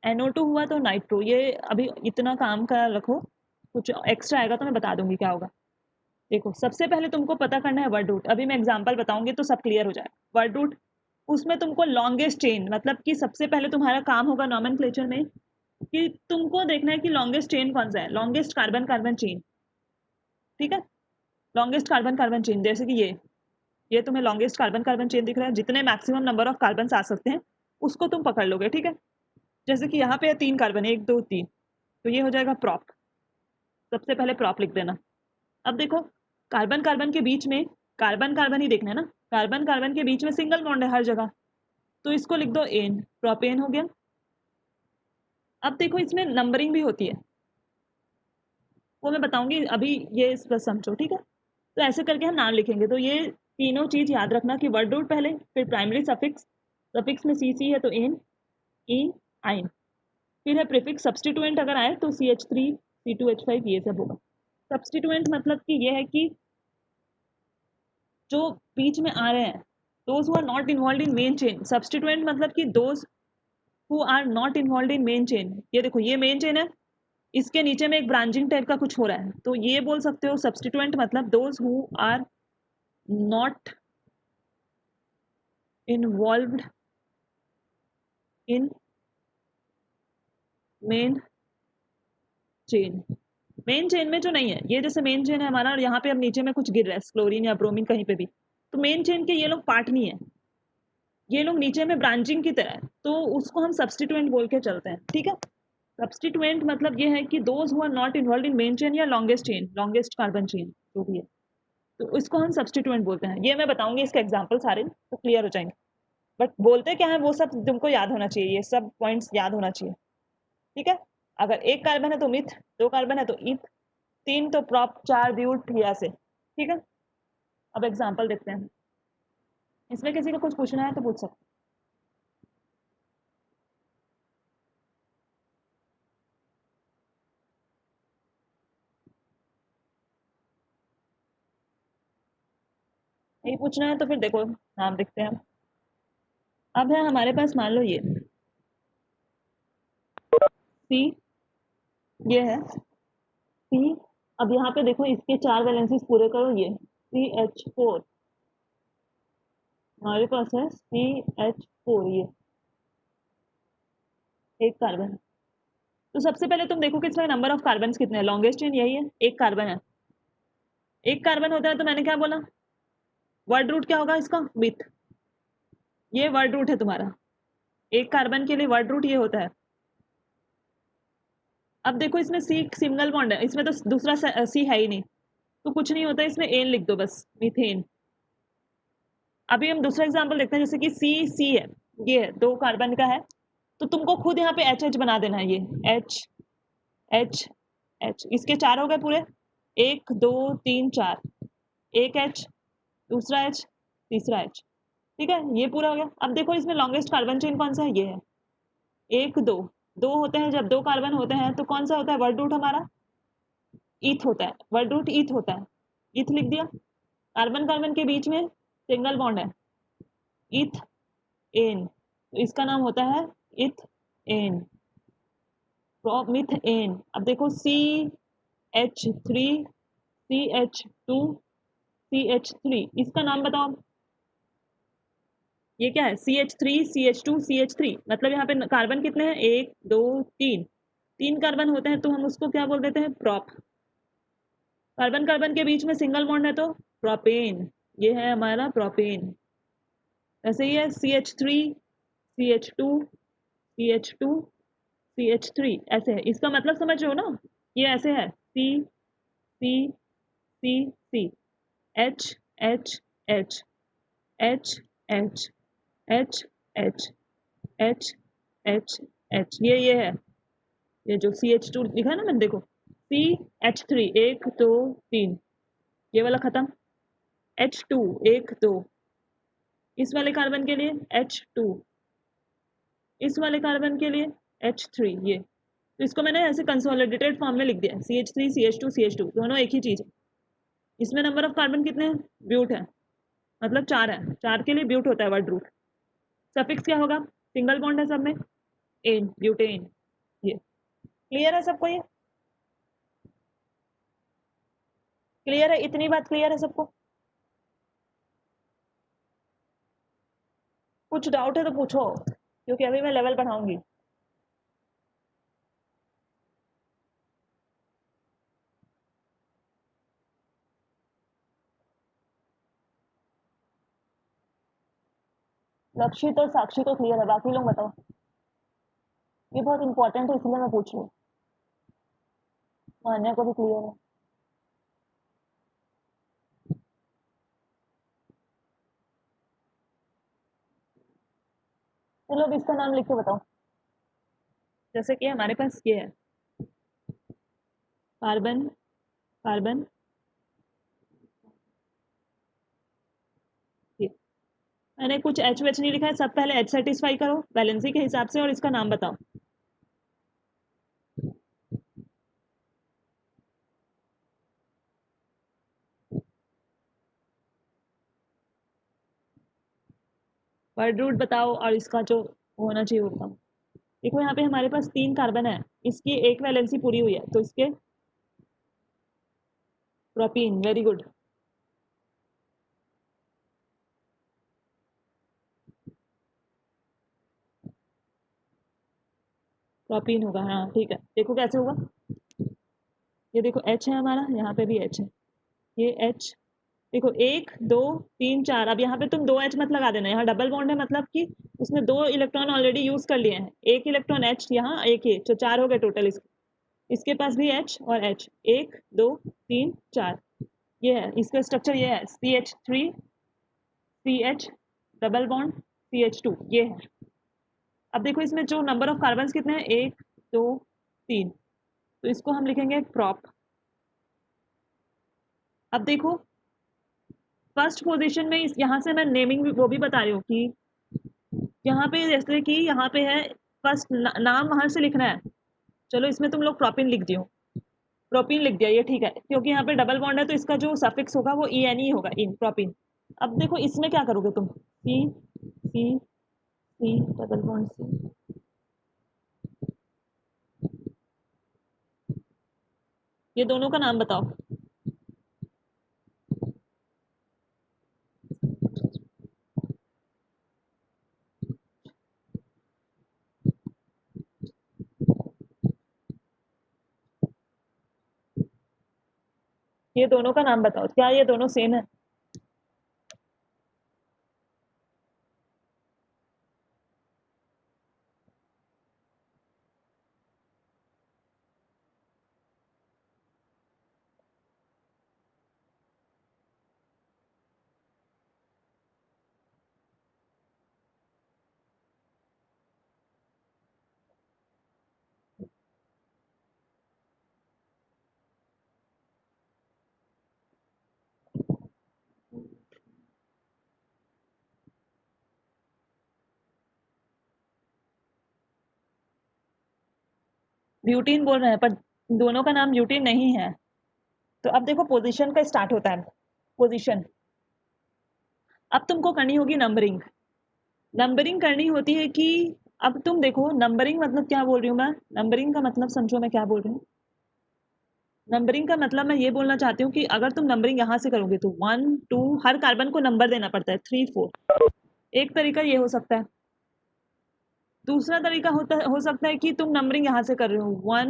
NO2 हुआ तो नाइट्रो। ये अभी इतना काम का रखो, कुछ एक्स्ट्रा आएगा तो मैं बता दूंगी क्या होगा। देखो सबसे पहले तुमको पता करना है वर्ड रूट। अभी मैं एग्जांपल बताऊंगी तो सब क्लियर हो जाएगा। वर्ड रूट, उसमें तुमको लॉन्गेस्ट चेन, मतलब कि सबसे पहले तुम्हारा काम होगा नॉमेनक्लेचर में कि तुमको देखना है कि लॉन्गेस्ट चेन कौन सा है, लॉन्गेस्ट कार्बन कार्बन चेन। ठीक है, लॉन्गेस्ट कार्बन कार्बन चेन, जैसे कि ये तुम्हें लॉन्गेस्ट कार्बन कार्बन चेन दिख रहा है, जितने मैक्सिमम नंबर ऑफ कार्बन आ सकते हैं उसको तुम पकड़ लोगे। ठीक है, जैसे कि यहाँ पे है 3 कार्बन, 1 2 3, तो ये हो जाएगा प्रॉप। सबसे पहले प्रॉप लिख देना। अब देखो कार्बन कार्बन के बीच में कार्बन कार्बन ही देखना है ना, कार्बन कार्बन के बीच में सिंगल बॉन्ड है हर जगह, तो इसको लिख दो एन, प्रोपेन हो गया। अब देखो इसमें नंबरिंग भी होती है, वो मैं बताऊंगी अभी, ये इस पर समझो। ठीक है, तो ऐसे करके हम नाम लिखेंगे। तो ये तीनों चीज याद रखना कि वर्ड रूट पहले, फिर प्राइमरी सफिक्स, सफिक्स में सी सी है तो एन, ई, आइन, फिर है प्रीफिक्स। सब्सटीट्यूएंट अगर आए तो CH3 C2H5 ये सब होगा। सब्सटीट्यूएंट मतलब कि ये है कि जो बीच में आ रहे हैं, those who are not involve in main chain. Substituent मतलब कि those who are not involve in main chain. ये देखो ये मेन चेन है, इसके नीचे में एक ब्रांचिंग टाइप का कुछ हो रहा है, तो ये बोल सकते हो सब्सटीट्यूएंट मतलब those who are not involved in main chain. Main chain में जो नहीं है, ये जैसे मेन चेन है हमारा और यहाँ पे अब नीचे में कुछ गिर रहा है, क्लोरीन या ब्रोमीन कहीं पे भी, तो मेन चेन के ये लोग पार्ट नहीं है, ये लोग नीचे में ब्रांचिंग की तरह है, तो उसको हम सब्सटीट्यूएंट बोल के चलते हैं। ठीक है, सब्सटीट्यूएंट मतलब ये है कि those who are not involve in main chain या longest chain, longest carbon chain जो भी है, तो इसको हम सब्सटीट्यूएंट बोलते हैं। ये मैं बताऊंगी इसके एग्जाम्पल सारे, तो क्लियर हो जाएंगे। बट बोलते क्या है वो सब तुमको याद होना चाहिए, ये सब पॉइंट्स याद होना चाहिए। ठीक है, अगर 1 कार्बन है तो मिथ, 2 कार्बन है तो इथ, 3 तो प्रॉप, 4 ब्यूट, ऐसे। ठीक है, अब एग्जाम्पल देखते हैं। इसमें किसी को कुछ पूछना है तो पूछ सकते। नहीं पूछना है तो फिर देखो नाम देखते हैं। अब है हमारे पास, मान लो ये सी, ये है सी। अब यहाँ पे देखो इसके 4 वैलेंसीज पूरे करो, ये CH4, हमारे पास है CH4, ये 1 कार्बन। तो सबसे पहले तुम देखो कि इसमें नंबर ऑफ कार्बन कितने हैं, लॉन्गेस्ट चेन यही है, 1 कार्बन है। 1 कार्बन होता है तो मैंने क्या बोला, वर्ड रूट क्या होगा इसका, विथ। ये वर्ड रूट है तुम्हारा, 1 कार्बन के लिए वर्ड रूट ये होता है। अब देखो इसमें सी सिंगल बॉन्ड है, इसमें तो दूसरा सी है ही नहीं, तो कुछ नहीं होता, इसमें एन लिख दो बस, मीथेन। अभी हम दूसरा एग्जांपल देखते हैं, जैसे कि सी सी है, ये है 2 कार्बन का है, तो तुमको खुद यहाँ पे एच एच बना देना है, ये एच एच एच, इसके 4 हो गए पूरे, 1 2 3 4, एक एच, दूसरा एच, तीसरा एच। ठीक है, ये पूरा हो गया। अब देखो इसमें लॉन्गेस्ट कार्बन चेन कौन सा है, ये है 1 2, 2 होते हैं जब 2 कार्बन होते हैं, तो कौन सा होता है वर्ड रूट हमारा, ईथ होता है, वर्ड रूट ईथ होता है, ईथ लिख दिया। कार्बन कार्बन के बीच में सिंगल बॉन्ड है, ईथ एन, तो इसका नाम होता है इथ एन, मिथ एन। अब देखो CH3 CH2 CH3, इसका नाम बताओ, ये क्या है, CH3 CH2 CH3, मतलब यहाँ पे कार्बन कितने हैं, 1 2 3, 3 कार्बन होते हैं, तो हम उसको क्या बोल देते हैं, प्रॉप। कार्बन कार्बन के बीच में सिंगल बॉन्ड है तो प्रोपेन, ये है हमारा प्रोपेन। ऐसे ही है CH3 CH2 CH2 CH3, ऐसे है, इसका मतलब समझ रहे हो ना, ये ऐसे है C C C C, H H H H H H H H H H, ये है, ये जो CH2 लिखा है ना मैंने, देखो CH3 1 2 3, ये वाला खत्म, H2 1 2, इस वाले कार्बन के लिए H2, इस वाले कार्बन के लिए H3, ये तो इसको मैंने ऐसे कंसोलिडेटेड फॉर्म में लिख दिया CH3 CH2 CH2 दोनों एक ही चीज है। इसमें नंबर ऑफ कार्बन कितने हैं? ब्यूट है, मतलब 4 है, 4 के लिए ब्यूट होता है वर्ड रूट। सफिक्स क्या होगा? सिंगल बॉन्ड है सब में, एन, ब्यूटेन। ये क्लियर है सबको? ये क्लियर है? इतनी बात क्लियर है सबको? कुछ डाउट है तो पूछो, क्योंकि अभी मैं लेवल बढ़ाऊंगी। लक्षित और साक्षी को क्लियर है, बाकी लोग बताओ। ये बहुत इंपॉर्टेंट है इसलिए मैं पूछ रही हूँ। मान्या को भी क्लियर है? चलो अब इसका नाम लिख के बताओ। जैसे कि हमारे पास ये है कार्बन, कार्बन, ये मैंने कुछ एच वेच नहीं लिखा है, सब पहले एच सेटिस्फाई करो वैलेंसी के हिसाब से और इसका नाम बताओ। वर्ड रूट बताओ और इसका जो होना चाहिए वो बताओ। देखो यहाँ पे हमारे पास 3 कार्बन है, इसकी एक वैलेंसी पूरी हुई है तो इसके प्रोपीन, वेरी गुड। प्रोपीन होगा, हाँ ठीक है। देखो कैसे होगा, ये देखो H है हमारा, यहाँ पे भी H है, ये H, देखो 1 2 3 4। अब यहाँ पे तुम 2H मत लगा देना, यहाँ डबल बॉन्ड है मतलब कि उसने 2 इलेक्ट्रॉन ऑलरेडी यूज कर लिए हैं, एक इलेक्ट्रॉन H यहाँ, एक ये, तो 4 हो गए टोटल। इसके पास भी H और H, 1 2 3 4, ये है इसका स्ट्रक्चर, ये है CH3 CH double bond CH2, ये है। अब देखो इसमें जो नंबर ऑफ कार्बन कितने हैं, 1 2 3, तो इसको हम लिखेंगे प्रॉप। अब देखो फर्स्ट पोजीशन में इस यहाँ से मैं नेमिंग वो भी बता रही हूँ कि यहाँ पे जैसे कि यहाँ पे है फर्स्ट नाम वहां से लिखना है। चलो इसमें तुम लोग प्रोपिन लिख दियो, प्रोपिन लिख दिया, ये ठीक है, क्योंकि यहाँ पे डबल बॉन्ड है तो इसका जो सफिक्स होगा वो ई एन ई होगा, इन प्रोपिन। अब देखो इसमें क्या करोगे तुम, सी सी सी डबल बॉन्ड सी, ये दोनों का नाम बताओ। ये दोनों का नाम बताओ, क्या ये दोनों सेम है? ब्यूटीन बोल रहे हैं पर दोनों का नाम ब्यूटीन नहीं है। तो अब देखो पोजीशन का स्टार्ट होता है, पोजीशन। अब तुमको करनी होगी नंबरिंग, नंबरिंग करनी होती है कि अब तुम देखो नंबरिंग मतलब क्या बोल रही हूँ मैं, नंबरिंग का मतलब समझो मैं क्या बोल रही हूँ। नंबरिंग का मतलब मैं ये बोलना चाहती हूँ कि अगर तुम नंबरिंग यहाँ से करोगे तो 1 2, हर कार्बन को नंबर देना पड़ता है, 3 4। एक तरीका ये हो सकता है। दूसरा तरीका हो सकता है कि तुम नंबरिंग यहाँ से कर रहे हो 1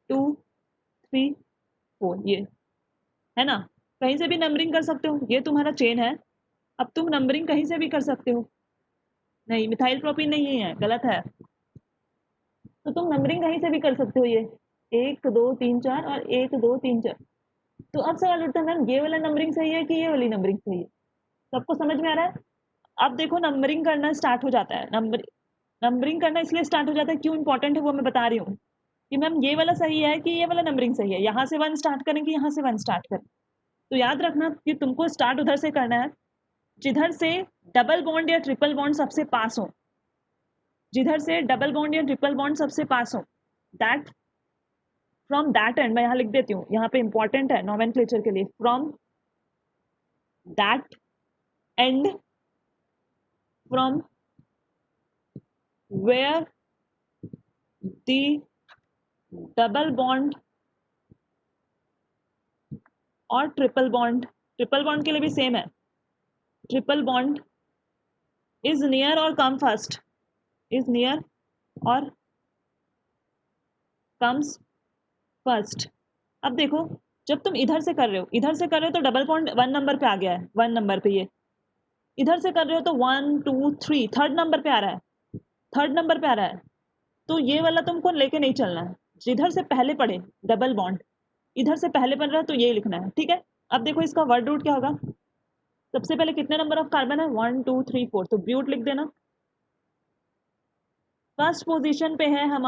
2 3 4, ये है ना, कहीं से भी नंबरिंग कर सकते हो, ये तुम्हारा चेन है। अब तुम नंबरिंग कहीं से भी कर सकते हो, नहीं मिथाइल प्रोपीन नहीं है, गलत है। तो तुम नंबरिंग कहीं से भी कर सकते हो, ये 1 2 3 4 और 1 2 3 4। तो अब सवाल उठता है मैम ये वाला नंबरिंग सही है कि ये वाली नंबरिंग सही है? सबको समझ में आ रहा है? अब देखो नंबरिंग करना स्टार्ट हो जाता है, नंबरिंग करना इसलिए स्टार्ट हो जाता है, क्यों इंपॉर्टेंट है वो मैं बता रही हूँ कि मैम ये वाला सही है कि ये वाला नंबरिंग सही है, यहाँ से 1 स्टार्ट करें कि यहाँ से 1 स्टार्ट करें। तो याद रखना कि तुमको स्टार्ट उधर से करना है, जिधर से डबल बॉन्ड या ट्रिपल बॉन्ड सबसे पास हो, जिधर से डबल बॉन्ड या ट्रिपल बॉन्ड सबसे पास हो, दैट फ्रॉम दैट एंड, मैं यहाँ लिख देती हूँ, यहाँ पे इंपॉर्टेंट है नोमेनक्लेचर के लिए, from that end, from where the double bond और ट्रिपल बॉन्ड के लिए भी सेम है, ट्रिपल बॉन्ड इज नियर और कम फर्स्ट, इज नियर और कम्स फर्स्ट। अब देखो, जब तुम इधर से कर रहे हो, इधर से कर रहे हो तो डबल बॉन्ड 1 नंबर पे आ गया है, 1 नंबर पे, ये इधर से कर रहे हो तो 1 2 3 थर्ड नंबर पे आ रहा है, थर्ड नंबर पे आ रहा है, तो ये वाला तुमको लेके नहीं चलना है, जिधर से पहले पढ़े डबल बॉन्ड, इधर से पहले बन रहा है तो ये लिखना है, ठीक है। अब देखो इसका वर्ड रूट क्या होगा, सबसे पहले कितने नंबर ऑफ कार्बन है, 1 2 3 4, तो ब्यूट लिख देना, फर्स्ट पोजीशन पे है हमारा